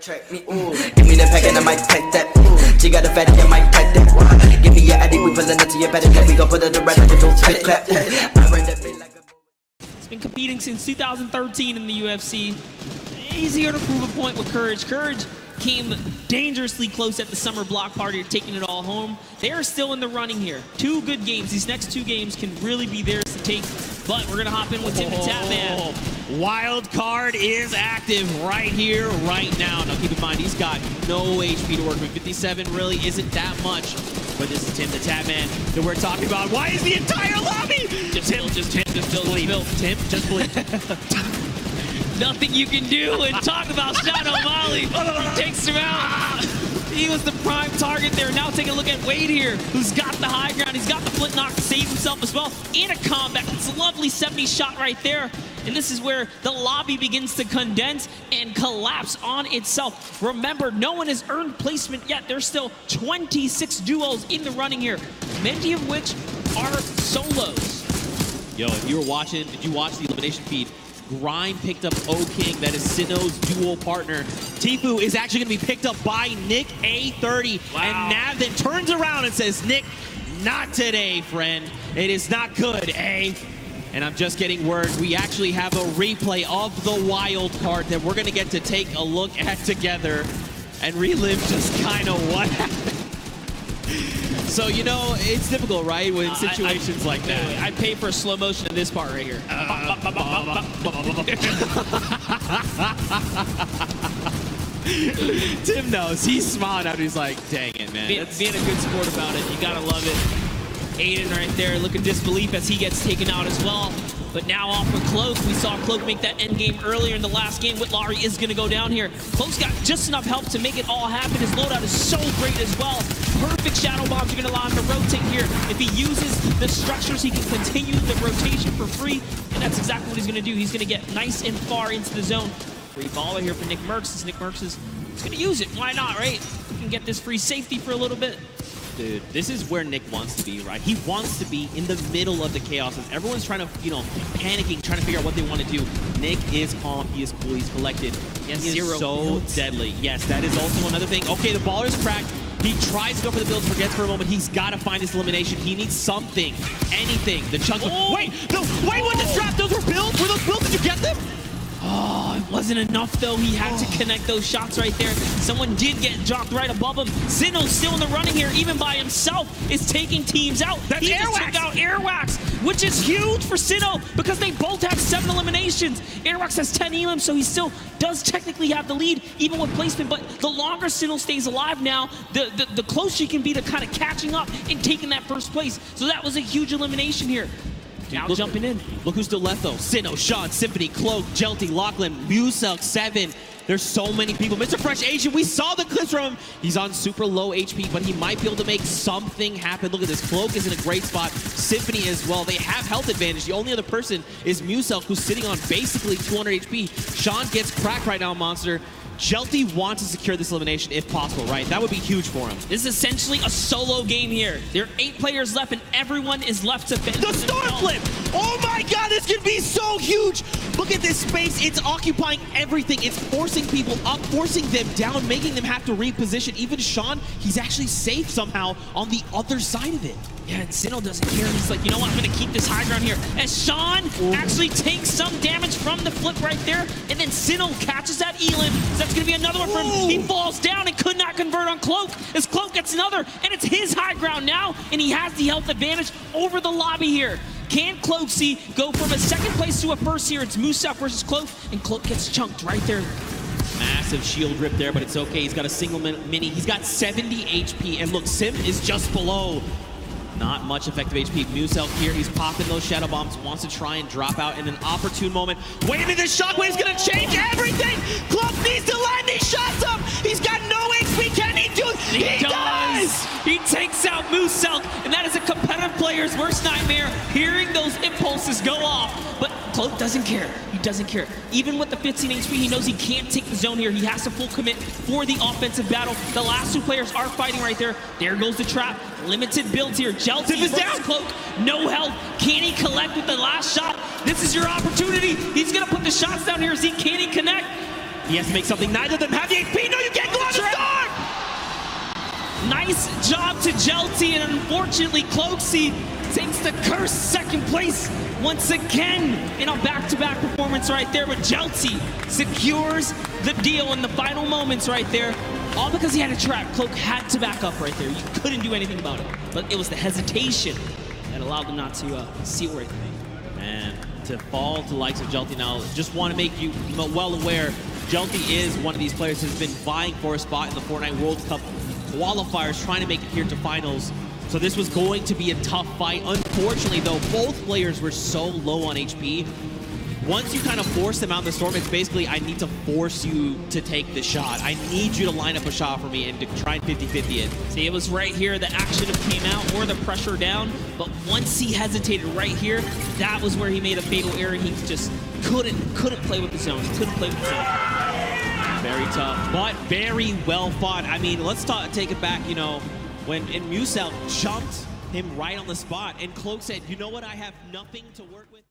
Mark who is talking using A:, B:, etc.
A: Track me, ooh. Give me the pack and I might pack that. She got a fatty, I might pack that. Give me your addy, we pulling up to your patty. We gon' put it around like a don't click clap. I run that bit like a.
B: He's been competing since 2013 in the UFC. Easier to prove a point with Courage. Courage came dangerously close at the summer block party, taking it all home. They are still in the running here. 2 good games. These next 2 games can really be theirs to take. But we're gonna hop in with Tim the Tatman.
C: Wild card is active right here, right now. Now keep in mind, he's got no HP to work with. 57 really isn't that much. But this is Tim the Tatman that we're talking about. Why is the entire lobby? Just believe. Tim, just believe.
B: Nothing you can do and talk about Shadow Molly. He takes him out. He was the prime target there. Now take a look at Wade here, who's got the high ground. He's got the flint knock to save himself as well. In a combat. It's a lovely 70 shot right there. And this is where the lobby begins to condense and collapse on itself. Remember, no one has earned placement yet. There's still 26 duos in the running here, many of which are solos.
C: Yo, if you were watching, did you watch the elimination feed? Grime picked up O-King, that is Sinnoh's dual partner. Tifu is actually going to be picked up by Nick A30. Wow. And Nav then turns around and says, Nick, not today, friend. It is not good, eh? And I'm just getting word, we actually have a replay of the wild card that we're going to get to take a look at together and relive just kind of what happened. So, you know, it's difficult, right, when situations like that.
B: I'd pay for a slow motion in this part right here.
C: Tim knows. He's smiling after he's like, dang it, man.
B: Being a good sport about it. You gotta love it. Aiden right there, look at disbelief as he gets taken out as well. But now off with Cloak. We saw Cloak make that end game earlier in the last game. Whitlaurie is going to go down here. Cloak's got just enough help to make it all happen. His loadout is so great as well. Perfect shadow bombs are going to allow him to rotate here. If he uses the structures, he can continue the rotation for free. And that's exactly what he's going to do. He's going to get nice and far into the zone. Free baller here for Nick Merckx. As Nick Merckx is going to use it. Why not, right? He can get this free safety for a little bit.
C: Dude, this is where Nick wants to be, right? He wants to be in the middle of the chaos. As everyone's trying to, you know, panicking, trying to figure out what they want to do. Nick is calm, he is cool, he's collected. He is so deadly. Yes, that is also another thing. Okay, the baller's cracked. He tries to go for the build, forgets for a moment. He's got to find his elimination. He needs something, anything. The chunk.
B: Oh.
C: Wait, no, wait, what the trap? Those were builds? Were those builds? Did you get them?
B: Oh, it wasn't enough though. He had to connect those shots right there. Someone did get dropped right above him. Sinnoh's still in the running here, even by himself, is taking teams out.
C: That's
B: he just took out Airwax, which is huge for Sinnoh because they both have 7 eliminations. Airwax has 10 elims, so he still does technically have the lead, even with placement. But the longer Sinnoh stays alive now, the closer he can be to kind of catching up and taking that first place. So that was a huge elimination here. Now jumping in.
C: Look who's still left though. Sinnoh, Sean, Symphony, Cloak, Jelty, Lachlan, Muselk, 7. There's so many people. Mr. Fresh Asian, we saw the clips from him. He's on super low HP, but he might be able to make something happen. Look at this. Cloak is in a great spot. Symphony as well. They have health advantage. The only other person is Muselk, who's sitting on basically 200 HP. Sean gets cracked right now, Monster. Jelty wants to secure this elimination if possible, right? That would be huge for him.
B: This is essentially a solo game here. There are 8 players left and everyone is left to fend.
C: The star flip! Oh my god, this could be so huge! Look at this space. It's occupying everything. It's forcing people up, forcing them down, making them have to reposition. Even Sean, he's actually safe somehow on the other side of it.
B: Yeah, and Sinnoh doesn't care. He's like, you know what, I'm going to keep this high ground here. As Sean actually takes some damage from the flip right there, and then Sinnoh catches that Elim. So that's going to be another one for him. He falls down and could not convert on Cloak. As Cloak gets another, and it's his high ground now, and he has the health advantage over the lobby here. Can Cloaksy go from a 2nd place to a 1st here? It's Muselk versus Cloak, and Cloak gets chunked right there.
C: Massive shield rip there, but it's okay. He's got a single mini. He's got 70 HP, and look, Sim is just below. Not much effective HP. Muselk here, he's popping those shadow bombs, wants to try and drop out in an opportune moment. Wait a minute, this shockwave's gonna change everything! Cloak needs to line these shots up! He's got no HP, can he do it? He does!
B: He takes out Muselk, and that is a competitive player's worst nightmare, hearing those impulses go off. But Cloak doesn't care. He doesn't care. Even with the 15 HP, he knows he can't take the zone here. He has to full commit for the offensive battle. The last 2 players are fighting right there. There goes the trap. Limited builds here. Jelty is down. Cloak, no health. Can he collect with the last shot? This is your opportunity. He's going to put the shots down here. Can he connect?
C: He has to make something. Neither of them have the HP. No, you can't go on the start!
B: Nice job to GENTE, and unfortunately, Cloakzy takes the cursed second place once again in a back-to-back performance right there. But GENTE secures the deal in the final moments right there. All because he had a trap. Cloak had to back up right there. You couldn't do anything about it. But it was the hesitation that allowed them not to see where it could be.
C: And to fall to the likes of GENTE now, just want to make you well aware, GENTE is one of these players who's been vying for a spot in the Fortnite World Cup qualifiers, trying to make it here to finals. So this was going to be a tough fight. Unfortunately, though, both players were so low on HP. Once you kind of force them out in the storm, it's basically, I need to force you to take the shot. I need you to line up a shot for me and to try and 50-50 it.
B: See, it was right here, the action came out or the pressure down, but once he hesitated right here, that was where he made a fatal error. He just couldn't play with the zones, couldn't play with the zone.
C: Very tough, but very well fought. I mean, let's take it back, you know, when Musel jumped him right on the spot, and Cloak said, you know what, I have nothing to work with.